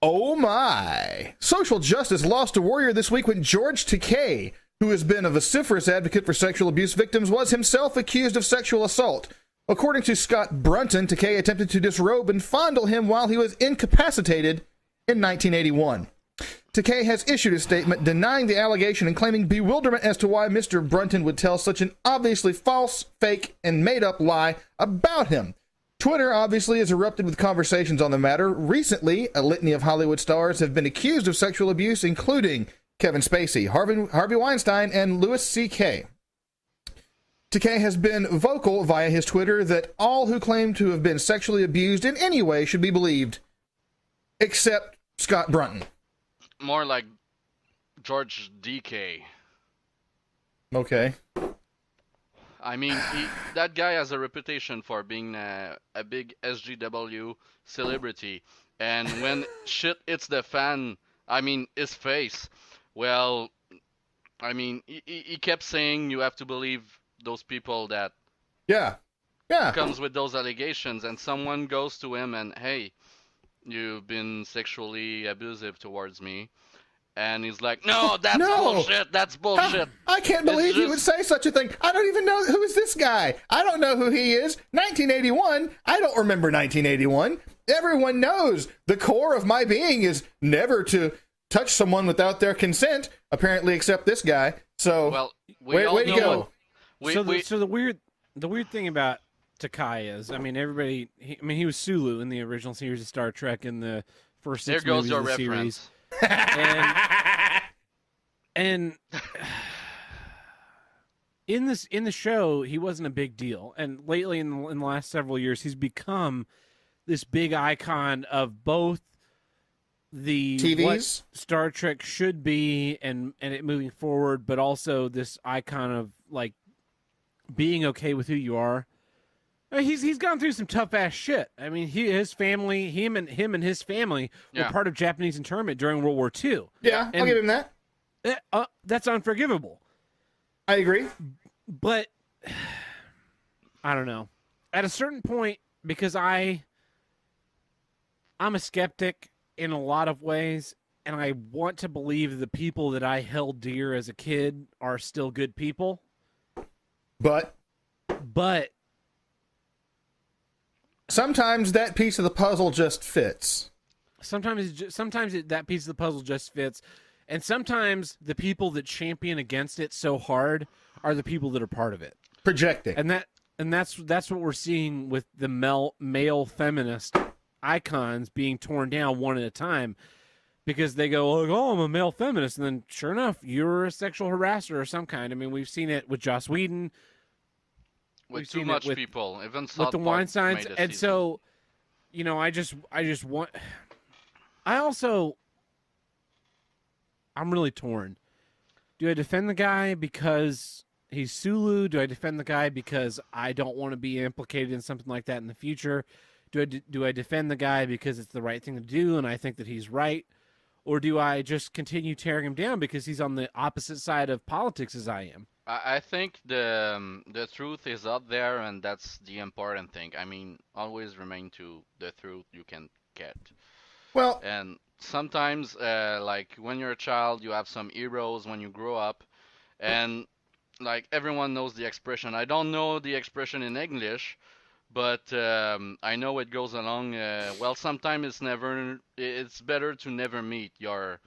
Oh my! Social justice lost a warrior this week when George Takei, who has been a vociferous advocate for sexual abuse victims, was himself accused of sexual assault. According to Scott Brunton, Takei attempted to disrobe and fondle him while he was incapacitated in 1981. Takei has issued a statement denying the allegation and claiming bewilderment as to why Mr. Brunton would tell such an obviously false, fake, and made-up lie about him. Twitter obviously has erupted with conversations on the matter. Recently, a litany of Hollywood stars have been accused of sexual abuse, including Kevin Spacey, Harvey Weinstein, and Louis C.K. Takei has been vocal via his Twitter that all who claim to have been sexually abused in any way should be believed, except Scott Brunton. More like George DK. Okay. I mean, that guy has a reputation for being a big SGW celebrity. And when shit hits the fan, I mean, his face, well, I mean, he kept saying you have to believe those people that comes with those allegations. And someone goes to him and, hey, you've been sexually abusive towards me. And he's like, no, that's bullshit. That's bullshit. I can't believe you would say such a thing. I don't even know who is this guy. I don't know who he is. 1981. I don't remember 1981. Everyone knows the core of my being is never to touch someone without their consent, apparently, except this guy. So, well, way to go. So the weird thing about Takei is, I mean, he was Sulu in the original series of Star Trek in the first 6 movies of the series. And in the show, he wasn't a big deal. And lately, in the last several years, he's become this big icon of both the TVs? What Star Trek should be and it moving forward, but also this icon of like being okay with who you are. I mean, he's gone through some tough ass shit. I mean, him and his family were part of Japanese internment during World War II. Yeah, I'll give him that. That's unforgivable. I agree. But I don't know. At a certain point, because I'm a skeptic in a lot of ways, and I want to believe the people that I held dear as a kid are still good people. But sometimes that piece of the puzzle just fits. Sometimes that piece of the puzzle just fits, and sometimes the people that champion against it so hard are the people that are part of it, projecting. And that's what we're seeing with the male feminist icons being torn down one at a time, because they go, oh, I'm a male feminist, and then sure enough, you're a sexual harasser of some kind. I mean, we've seen it with Joss Whedon. With too much people, even with the Weinsteins, and so, you know, I just want. I'm really torn. Do I defend the guy because he's Sulu? Do I defend the guy because I don't want to be implicated in something like that in the future? Do I defend the guy because it's the right thing to do and I think that he's right? Or do I just continue tearing him down because he's on the opposite side of politics as I am? I think the truth is out there, and that's the important thing. I mean, always remain to the truth you can get. Well, and sometimes, like when you're a child, you have some heroes when you grow up, and like everyone knows the expression. I don't know the expression in English, but I know it goes along. Well, sometimes it's better to never meet your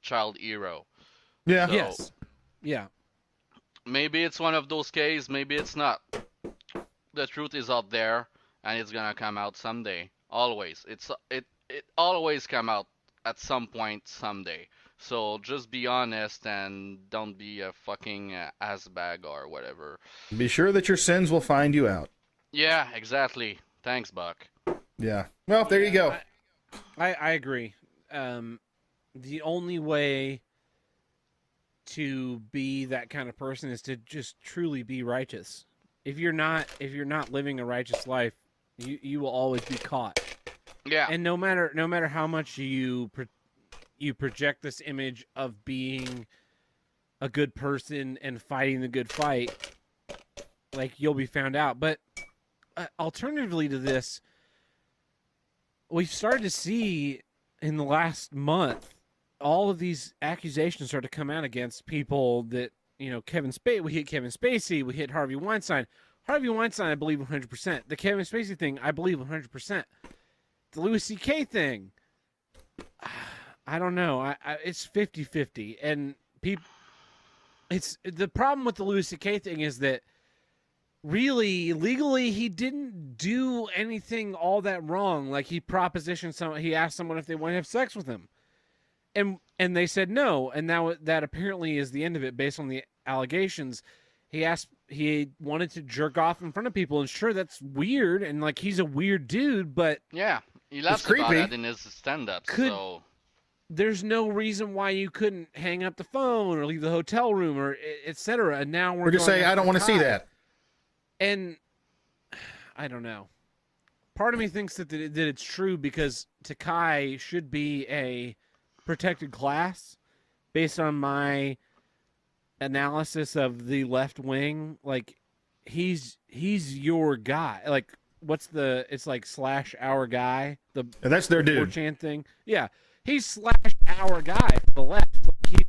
child hero. Yeah. So, yes. Yeah. Maybe it's one of those cases, maybe it's not. The truth is out there, and it's gonna come out someday. Always. It always come out at some point someday. So just be honest and don't be a fucking assbag or whatever. Be sure that your sins will find you out. Yeah, exactly. Thanks, Buck. Yeah. Well, there you go. I agree. The only way to be that kind of person is to just truly be righteous. If you're not living a righteous life, you will always be caught. Yeah. And no matter how much you project this image of being a good person and fighting the good fight, like, you'll be found out. But alternatively to this, we've started to see in the last month, all of these accusations started to come out against people that, Kevin Spacey. We hit Kevin Spacey. We hit Harvey Weinstein. Harvey Weinstein, I believe 100%. The Kevin Spacey thing, I believe 100%. The Louis C.K. thing, I don't know. It's 50-50. And it's the problem with the Louis C.K. thing is that really, legally, he didn't do anything all that wrong. Like, he asked someone if they want to have sex with him. And they said no. And now that apparently is the end of it based on the allegations. He wanted to jerk off in front of people. And sure, that's weird. And, like, he's a weird dude, but... Yeah, he laughs about creepy. that in his stand-up, so... There's no reason why you couldn't hang up the phone or leave the hotel room or etc. And now we're Or just going say, I don't want to see that. And I don't know. Part of me thinks that it's true because Takei should be a protected class based on my analysis of the left wing. Like, he's your guy. Like, it's like / our guy. And that's their dude. 4chan thing. Yeah. He's / our guy for the left. Like,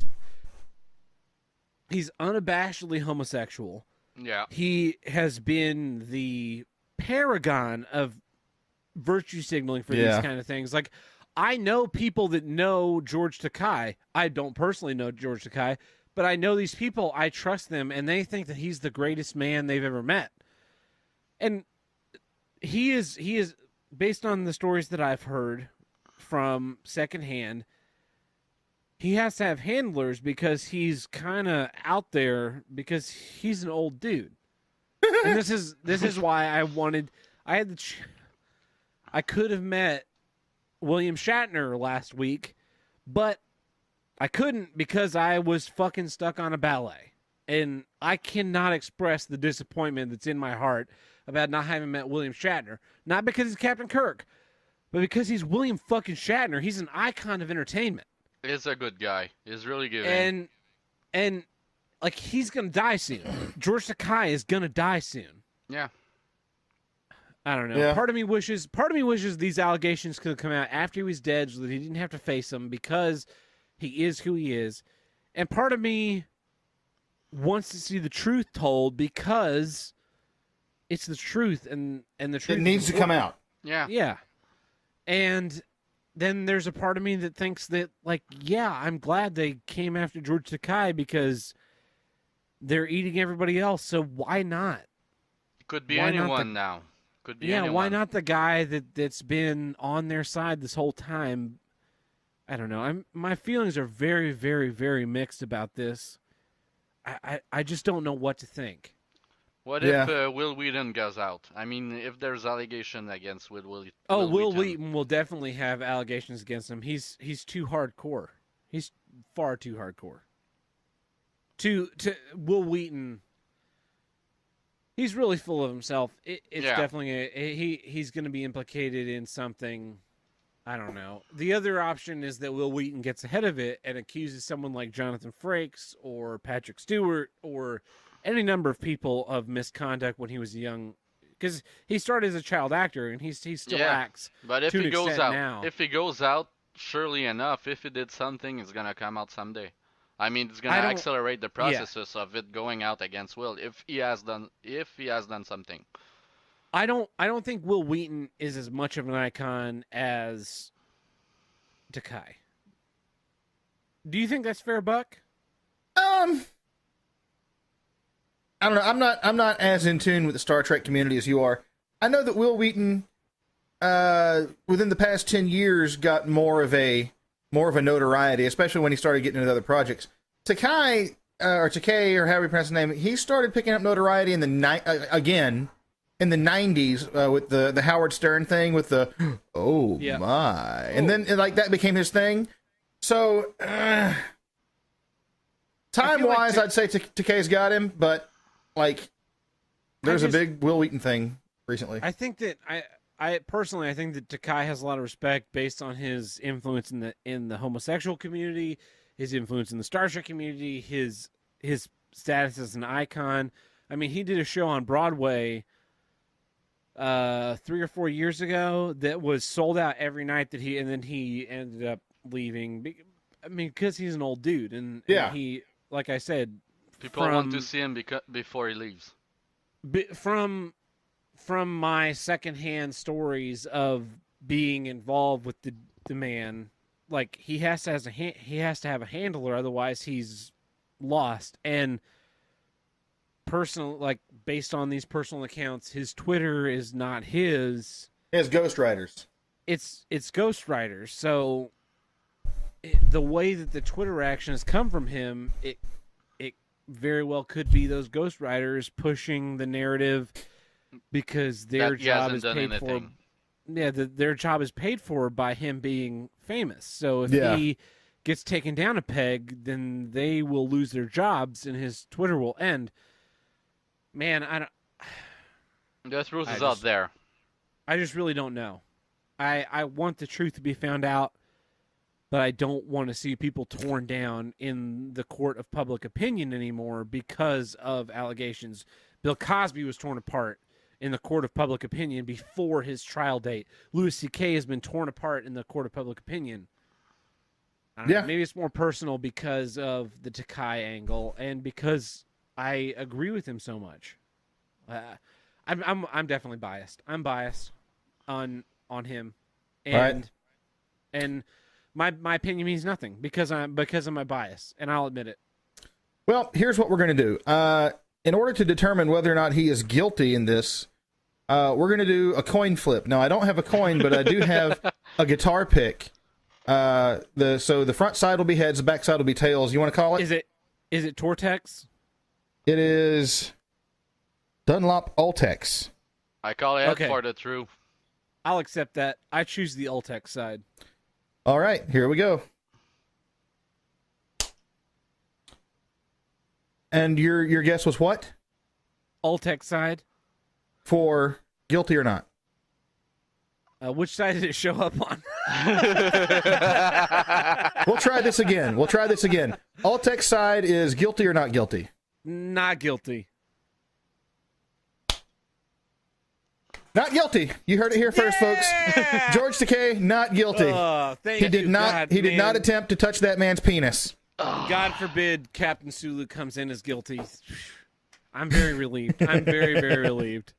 he's unabashedly homosexual. Yeah. He has been the paragon of virtue signaling for these kind of things. Like, I know people that know George Takei. I don't personally know George Takei, but I know these people. I trust them, and they think that he's the greatest man they've ever met. And he is based on the stories that I've heard from secondhand. He has to have handlers because he's kind of out there because he's an old dude. And this is why I could have met William Shatner last week, but I couldn't because I was fucking stuck on a ballet. And I cannot express the disappointment that's in my heart about not having met William Shatner. Not because he's Captain Kirk, but because he's William fucking Shatner. He's an icon of entertainment. He's a good guy. He's really giving. And like, he's gonna die soon. George Takei is gonna die soon. Yeah. I don't know. Yeah. Part of me wishes these allegations could have come out after he was dead so that he didn't have to face them because he is who he is. And part of me wants to see the truth told because it's the truth and the truth. It needs to come out. Yeah. Yeah. And then there's a part of me that thinks that, like, yeah, I'm glad they came after George Takei because they're eating everybody else, so why not? Could be anyone now. Could be anyone. Why not the guy that's been on their side this whole time? I don't know. My feelings are very, very, very mixed about this. I just don't know what to think. What if Will Wheaton goes out? I mean, if there's allegation against Will Wheaton. Oh, Will Wheaton will definitely have allegations against him. He's too hardcore. He's far too hardcore. To Will Wheaton, he's really full of himself. It's definitely he's going to be implicated in something. I don't know. The other option is that Will Wheaton gets ahead of it and accuses someone like Jonathan Frakes or Patrick Stewart or any number of people of misconduct when he was young, because he started as a child actor and he still acts. But if to he an goes extent out, now. surely enough, if he did something, it's gonna come out someday. I mean, it's gonna accelerate the processes of it going out against Will if he has done something. I don't think Will Wheaton is as much of an icon as Takei. Do you think that's fair, Buck? I don't know. I'm not as in tune with the Star Trek community as you are. I know that Will Wheaton, within the past 10 years, got more of a notoriety, especially when he started getting into other projects. Takei, or however you pronounce his name, he started picking up notoriety in the 90s with the Howard Stern thing with the my, and then like that became his thing. So time-wise, I'd say Takei's got him, but like there's a big Will Wheaton thing recently. I think that I personally think that Takei has a lot of respect based on his influence in the homosexual community, his influence in the Star Trek community, his status as an icon. I mean, he did a show on Broadway 3 or 4 years ago that was sold out every night and then he ended up leaving. I mean, because he's an old dude, and he, like I said, People want to see him before he leaves. From my secondhand stories of being involved with the man, like he has to have a handler, otherwise he's lost. And based on these personal accounts, his Twitter is not his. He has ghostwriters. It's ghostwriters. So the way that the Twitter action has come from him, it very well could be those ghostwriters pushing the narrative because their job is paid for. Yeah, their job is paid for by him being famous. So if he gets taken down a peg, then they will lose their jobs and his Twitter will end. Man, I don't. The truth is out there. I just really don't know. I want the truth to be found out, but I don't want to see people torn down in the court of public opinion anymore because of allegations. Bill Cosby was torn apart in the court of public opinion before his trial date. Louis C.K. has been torn apart in the court of public opinion. I don't know, maybe it's more personal because of the Takei angle and because I agree with him so much. I'm definitely biased. I'm biased on him, and my opinion means nothing because of my bias, and I'll admit it. Well, here's what we're going to do. In order to determine whether or not he is guilty in this, we're going to do a coin flip. Now, I don't have a coin, but I do have a guitar pick. So the front side will be heads, the back side will be tails. You want to call it? Is it Tortex? It is Dunlop Ultex. I call it for the truth. I'll accept that. I choose the Ultex side. All right, here we go. And your guess was what? Ultex side. For guilty or not? Which side did it show up on? We'll try this again. Ultex side is guilty or not guilty? Not guilty. Not guilty. You heard it here first, folks. George Takei, not guilty. He did not attempt to touch that man's penis. God forbid Captain Sulu comes in as guilty. I'm very relieved. I'm very, very relieved.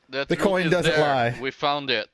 The coin doesn't lie. We found it.